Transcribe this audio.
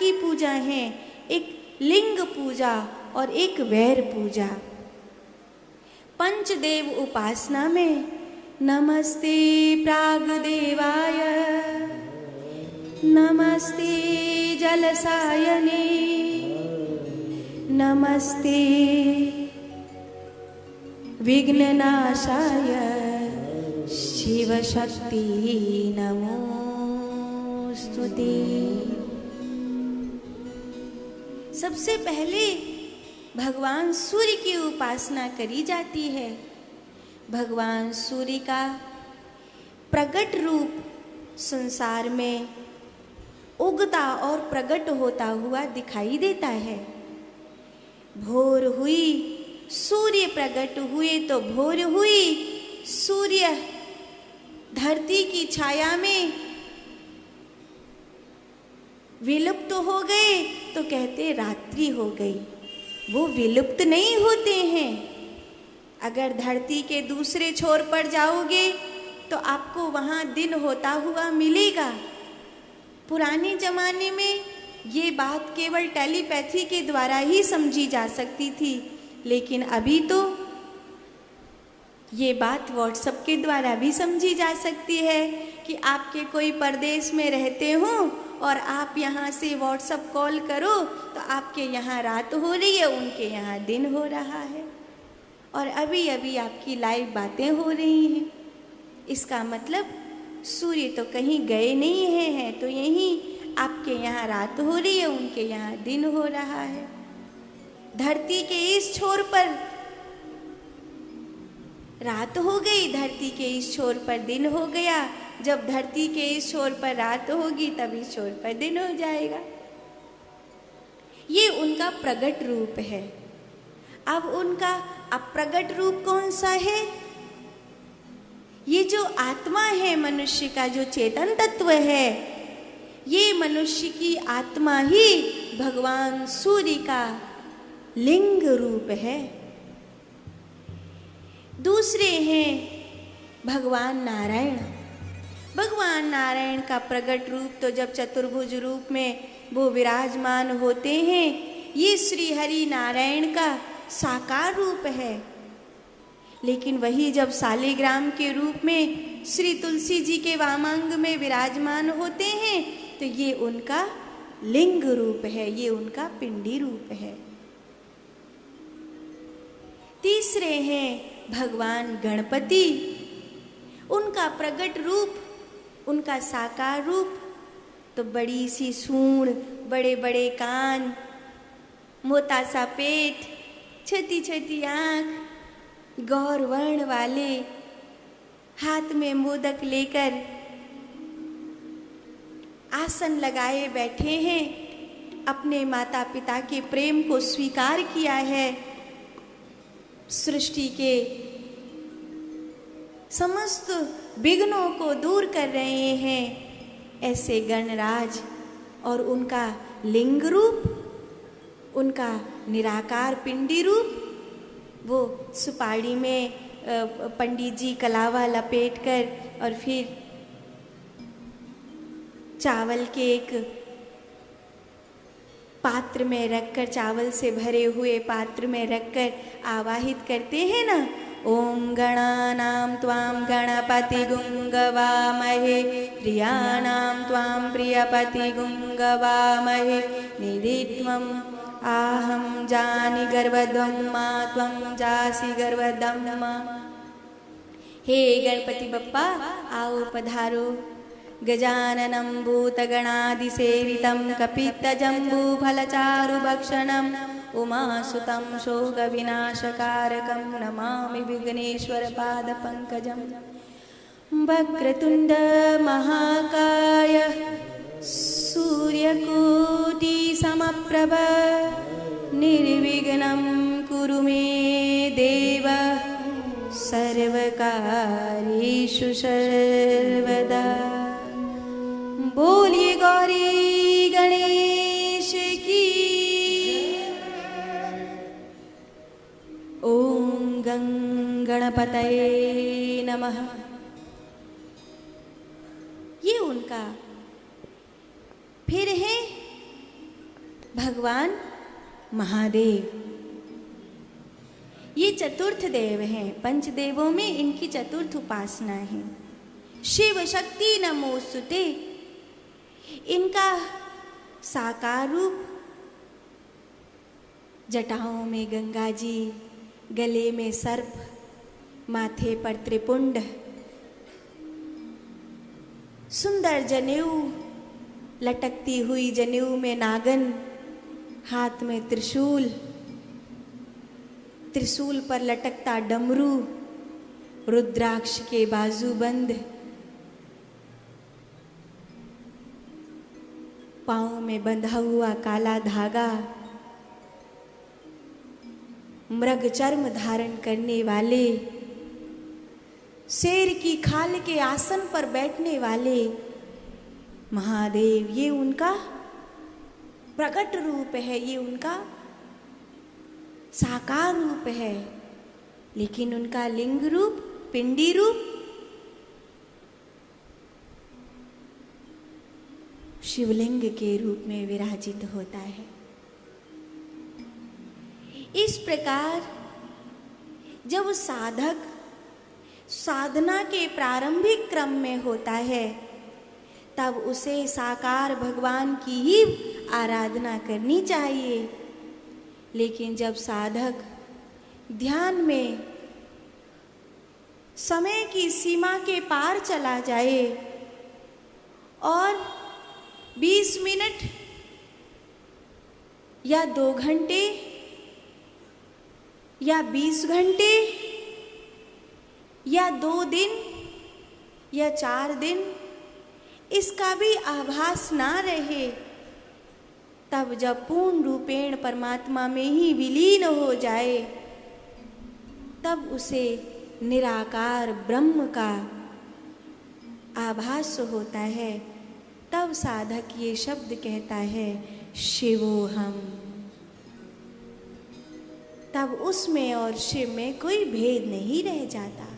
की पूजा हैं, एक लिंग पूजा और एक वैर पूजा। पंचदेव उपासना में नमस्ते प्रागदेवाय, नमस्ते जलसायने, नमस्ते विघ्ननाशाय शिवशक्ति नमोस्तुते। सबसे पहले भगवान सूर्य की उपासना करी जाती है। भगवान सूर्य का प्रकट रूप संसार में उगता और प्रकट होता हुआ दिखाई देता है। भोर हुई, सूर्य प्रकट हुए तो भोर हुई, सूर्य धरती की छाया में विलुप्त हो गए तो कहते रात्रि हो गई। वो विलुप्त नहीं होते हैं। अगर धरती के दूसरे छोर पर जाओगे तो आपको वहाँ दिन होता हुआ मिलेगा। पुराने जमाने में ये बात केवल टेलीपैथी के द्वारा ही समझी जा सकती थी, लेकिन अभी तो ये बात व्हाट्सएप के द्वारा भी समझी जा सकती है कि आपके कोई परदेश में रहते हो और आप यहाँ से व्हाट्सएप कॉल करो तो आपके यहाँ रात हो रही है, उनके यहाँ दिन हो रहा है, और अभी अभी आपकी लाइव बातें हो रही हैं। इसका मतलब सूर्य तो कहीं गए नहीं हैं, तो यहीं आपके यहाँ रात हो रही है, उनके यहाँ दिन हो रहा है। धरती के इस छोर पर रात हो गई, धरती के इस छोर पर दिन हो गया। जब धरती के इस छोर पर रात होगी तब इस छोर पर दिन हो जाएगा। ये उनका प्रगट रूप है। अब उनका अप्रगट रूप कौन सा है? ये जो आत्मा है मनुष्य का, जो चेतन तत्व है, ये मनुष्य की आत्मा ही भगवान सूर्य का लिंग रूप है। दूसरे हैं भगवान नारायण। भगवान नारायण का प्रगट रूप तो जब चतुर्भुज रूप में वो विराजमान होते हैं, ये श्री हरि नारायण का साकार रूप है। लेकिन वही जब शालिग्राम के रूप में श्री तुलसी जी के वामांग में विराजमान होते हैं तो ये उनका लिंग रूप है, ये उनका पिंडी रूप है। तीसरे हैं भगवान गणपति। उनका प्रगट रूप, उनका साकार रूप तो बड़ी सी सूंड, बड़े बड़े कान, मोटा सा पेट, छोटी छोटी आँख, गौर वर्ण वाले, हाथ में मोदक लेकर आसन लगाए बैठे हैं। अपने माता पिता के प्रेम को स्वीकार किया है। सृष्टि के समस्त विघ्नों को दूर कर रहे हैं ऐसे गणराज। और उनका लिंग रूप, उनका निराकार पिंडी रूप, वो सुपारी में पंडित जी कलावा लपेटकर और फिर चावल के एक पात्र में रखकर, चावल से भरे हुए पात्र में रखकर आवाहित करते हैं ना, ओम गणानां त्वां गणपतिगुं गवामहे, प्रियाणां त्वां प्रियपतिगुं गवामहे, निधित्वम् आहं जानि गर्वद्वं मा त्वं जासि गर्वदं मा। हे गणपति बप्पा आओ पधारो। गजाननं भूतगणादिसेवितं कपित्तजम्बूफलचारुभक्षणम् उमासुतं शोकविनाशकारकं नमामि विघ्नेश्वरपादपङ्कजम्। वक्रतुण्ड महाकाय सूर्यकोटिसमप्रभ निर्विघ्नं कुरु मे देव सर्वकार्येषु सर्वदा। बोलिए गौरी गणेश की। ओम गं गणपतये नमः। ये उनका। फिर है भगवान महादेव। ये चतुर्थ देव हैं, पंचदेवों में इनकी चतुर्थ उपासना है। शिव शक्ति नमोस्तुते, इनका साकार रूप जटाओं में गंगा जी, गले में सर्प, माथे पर त्रिपुंड, सुंदर जनेऊ, लटकती हुई जनेऊ में नागन, हाथ में त्रिशूल, त्रिशूल पर लटकता डमरू, रुद्राक्ष के बाजूबंद, पांव में बंधा हुआ काला धागा, मृग चर्म धारण करने वाले, शेर की खाल के आसन पर बैठने वाले महादेव, ये उनका प्रकट रूप है, ये उनका साकार रूप है। लेकिन उनका लिंग रूप, पिंडी रूप शिवलिंग के रूप में विराजित होता है। इस प्रकार जब साधक साधना के प्रारंभिक क्रम में होता है, तब उसे साकार भगवान की ही आराधना करनी चाहिए। लेकिन जब साधक ध्यान में समय की सीमा के पार चला जाए और 20 मिनट या 2 घंटे या 20 घंटे या 2 दिन या 4 दिन इसका भी आभास ना रहे, तब जब पूर्ण रूपेण परमात्मा में ही विलीन हो जाए, तब उसे निराकार ब्रह्म का आभास होता है। तब साधक ये शब्द कहता है, शिवोहम। तब उसमें और शिव में कोई भेद नहीं रह जाता।